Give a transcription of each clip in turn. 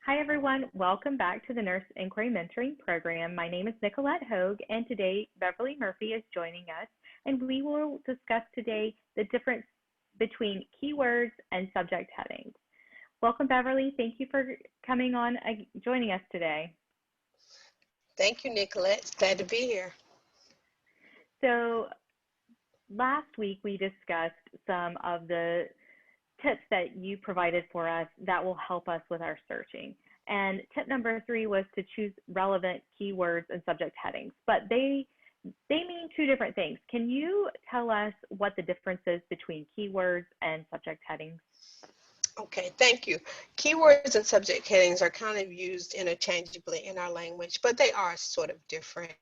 Hi, everyone. Welcome back to the Nurse Inquiry Mentoring Program. My name is Nicolette Hogue, and today Beverly Murphy is joining us, and we will discuss today the difference between keywords and subject headings. Welcome, Beverly. Thank you for coming on, joining us today. Thank you, Nicolette. Glad to be here. So, last week we discussed some of the tips that you provided for us that will help us with our searching. And tip number 3 was to choose relevant keywords and subject headings, but they mean two different things. Can you tell us what the difference is between keywords and subject headings? Okay, thank you. Keywords and subject headings are kind of used interchangeably in our language, but they are sort of different.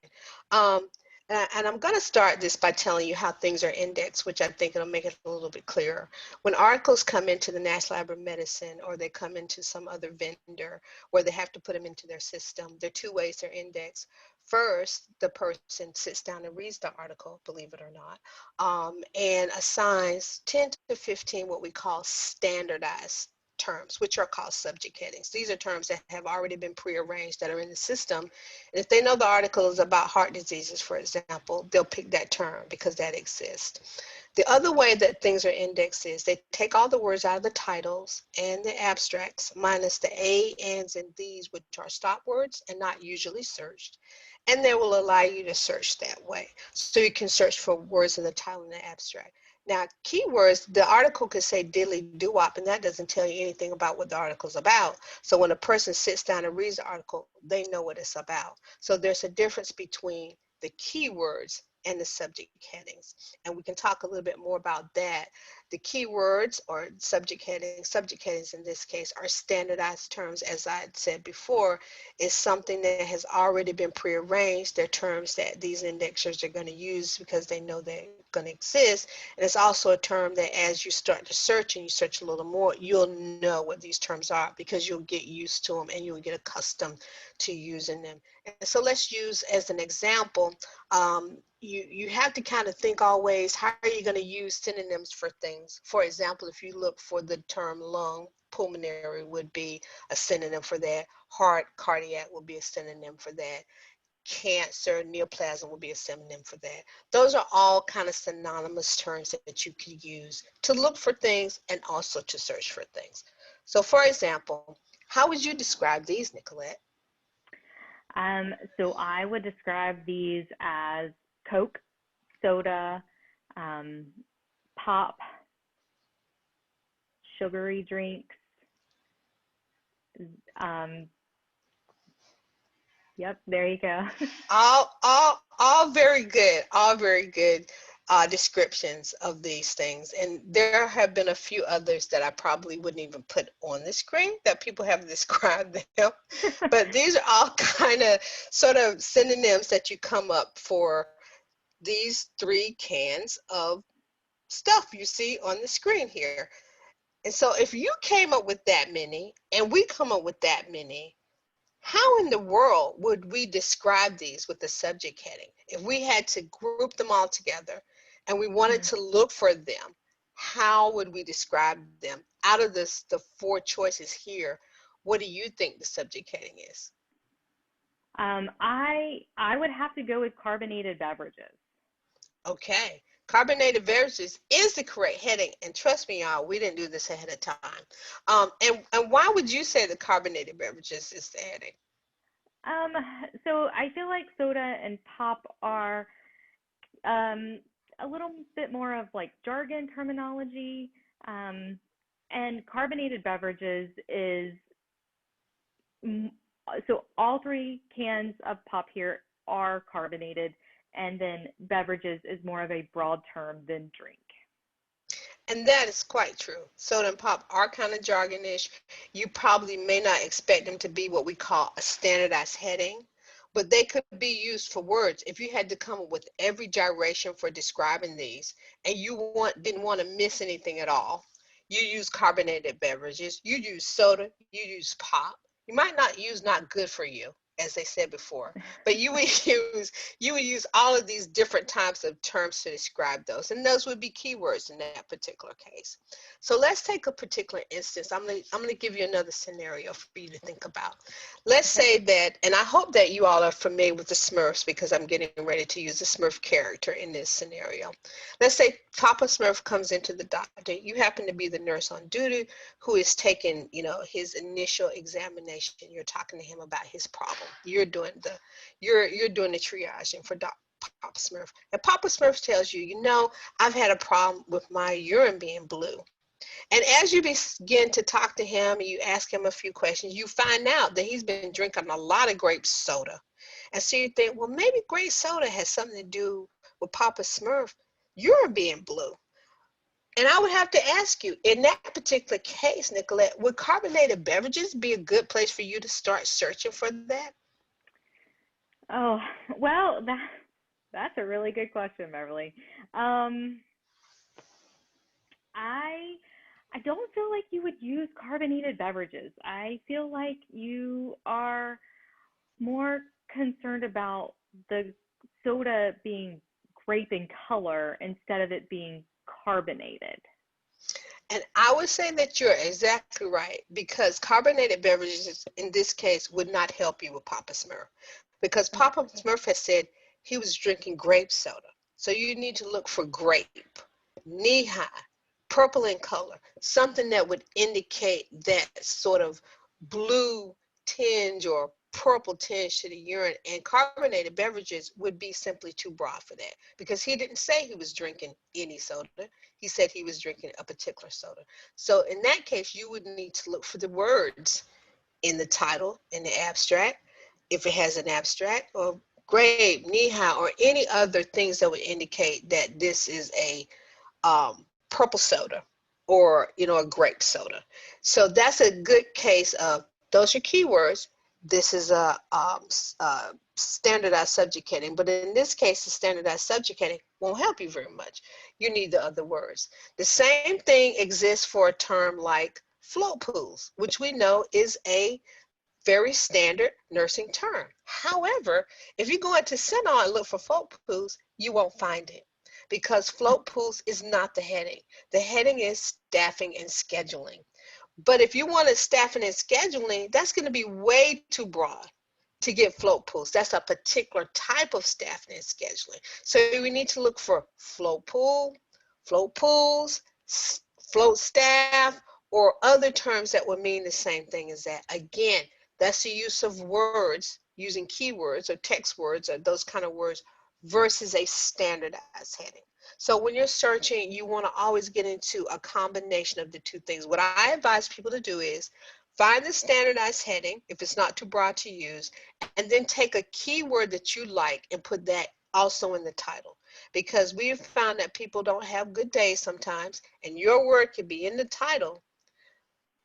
Um, and I'm going to start this by telling you how things are indexed, which I think it'll make it a little bit clearer. When articles come into the National Library of Medicine or they come into some other vendor where they have to put them into their system, there are two ways they're indexed. First, the person sits down and reads the article, believe it or not, and assigns 10 to 15 what we call standardized terms, which are called subject headings. These are terms that have already been prearranged that are in the system. And if they know the article is about heart diseases, for example, they'll pick that term because that exists. The other way that things are indexed is they take all the words out of the titles and the abstracts, minus the A, ands, and these, which are stop words and not usually searched. And they will allow you to search that way. So you can search for words in the title and the abstract. Now, keywords, the article could say diddly doo-wop, and that doesn't tell you anything about what the article's about. So when a person sits down and reads the article, they know what it's about. So there's a difference between the keywords and the subject headings. And we can talk a little bit more about that. The keywords or subject headings in this case are standardized terms, as I had said before, is something that has already been prearranged. They're terms that these indexers are going to use because they know they're going to exist. And it's also a term that as you start to search and you search a little more, you'll know what these terms are because you'll get used to them and you'll get accustomed to using them. And so let's use as an example, you have to kind of think always, how are you going to use synonyms for things? For example, if you look for the term lung, pulmonary would be a synonym for that. Heart, cardiac would be a synonym for that. Cancer, neoplasm would be a synonym for that. Those are all kind of synonymous terms that you could use to look for things and also to search for things. So for example, how would you describe these, Nicolette? So I would describe these as Coke, soda, um, pop, sugary drinks. Um, yep, there you go. All very good, all very good descriptions of these things. And there have been a few others that I probably wouldn't even put on the screen that people have described them. But these are all kind of sort of synonyms that you come up for these three cans of stuff you see on the screen here. And so if you came up with that many and we come up with that many, how in the world would we describe these with the subject heading? If we had to group them all together and we wanted to Mhm. look for them, how would we describe them? Out of the four choices here, what do you think the subject heading is? I would have to go with carbonated beverages. Okay, carbonated beverages is the correct heading, and trust me, y'all, we didn't do this ahead of time. And why would you say the carbonated beverages is the heading? Um, so I feel like soda and pop are um, a little bit more of like jargon terminology, um, and carbonated beverages is mm, so all three cans of pop here are carbonated, and then beverages is more of a broad term than drink. And that is quite true. Soda and pop are kind of jargonish. You probably may not expect them to be what we call a standardized heading, but they could be used for words. If you had to come up with every gyration for describing these and didn't want to miss anything at all, you use carbonated beverages, you use soda, you use pop. You might not use not good for you. as they said before. But you would use all of these different types of terms to describe those, and those would be keywords in that particular case. So let's take a particular instance. I'm gonna give you another scenario for you to think about. Let's Okay. say that, and I hope that you all are familiar with the Smurfs because I'm getting ready to use the Smurf character in this scenario. Let's say Papa Smurf comes into the doctor. You happen to be the nurse on duty who is taking, his initial examination. You're talking to him about his problem. You're doing the triaging for Papa Smurf. And Papa Smurf tells you, I've had a problem with my urine being blue. And as you begin to talk to him and you ask him a few questions, you find out that he's been drinking a lot of grape soda. And so you think, well, maybe grape soda has something to do with Papa Smurf urine being blue. And I would have to ask you, in that particular case, Nicolette, would carbonated beverages be a good place for you to start searching for that? Oh, well, that's a really good question, Beverly. Um, I I don't feel like you would use carbonated beverages. I feel like you are more concerned about the soda being grape in color instead of it being carbonated. And I would say that you're exactly right because carbonated beverages in this case would not help you with Papa Smurf because Okay. Papa Smurf has said he was drinking grape soda. So you need to look for grape, knee high, purple in color, something that would indicate that sort of blue tinge or purple tinge to the urine. And carbonated beverages would be simply too broad for that because he didn't say he was drinking any soda. He said he was drinking a particular soda. So in that case, you would need to look for the words in the title, in the abstract, if it has an abstract, or grape, knee-high, or any other things that would indicate that this is a purple soda or a grape soda. So that's a good case of those are keywords. This is a standardized subject heading, but in this case, the standardized subject heading won't help you very much. You need the other words. The same thing exists for a term like float pools, which we know is a very standard nursing term. However, if you go into CINAHL and look for float pools, you won't find it because float pools is not the heading. The heading is staffing and scheduling. But if you want staffing and scheduling, that's going to be way too broad to get float pools. That's a particular type of staffing and scheduling. So we need to look for float pool, float pools, float staff, or other terms that would mean the same thing as that. Again, that's the use of words, using keywords or text words or those kind of words versus a standardized heading. So when you're searching, you want to always get into a combination of the two things. What I advise people to do is find the standardized heading, if it's not too broad to use, and then take a keyword that you like and put that also in the title. Because we've found that people don't have good days sometimes, and your word can be in the title,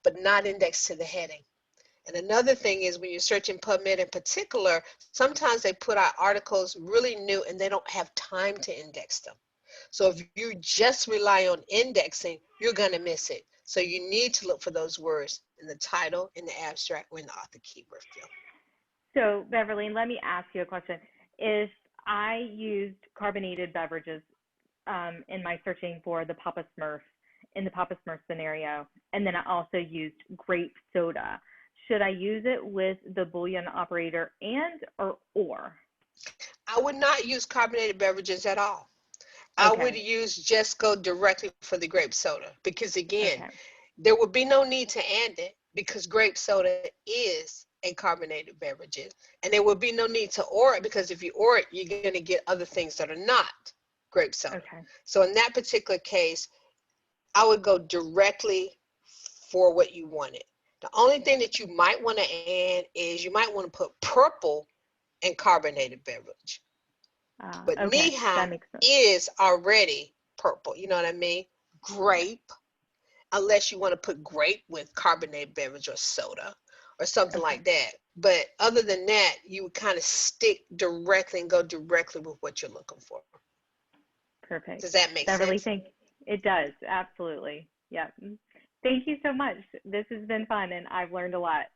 but not indexed to the heading. And another thing is when you're searching PubMed in particular, sometimes they put out articles really new and they don't have time to index them. So if you just rely on indexing, you're going to miss it. So you need to look for those words in the title, in the abstract, or in the author keyword field. So, Beverly, let me ask you a question. If I used carbonated beverages in my searching for the Papa Smurf in the Papa Smurf scenario, and then I also used grape soda, should I use it with the Boolean operator and or? I would not use carbonated beverages at all. I would Okay. just go directly for the grape soda because again, Okay. there would be no need to add it because grape soda is a carbonated beverage. And there would be no need to or it because if you or it, you're going to get other things that are not grape soda. Okay. So in that particular case, I would go directly for what you wanted. The only thing that you might want to add is you might want to put purple in carbonated beverage. But Okay. knee That high makes sense. is already purple. You know what I mean? Grape, unless you want to put grape with carbonated beverage or soda or something Okay. like that. But other than that, you would kind of stick directly and go directly with what you're looking for. Perfect. Does that make Beverly, sense? thank it does. Absolutely. Yep. Thank you so much. This has been fun and I've learned a lot.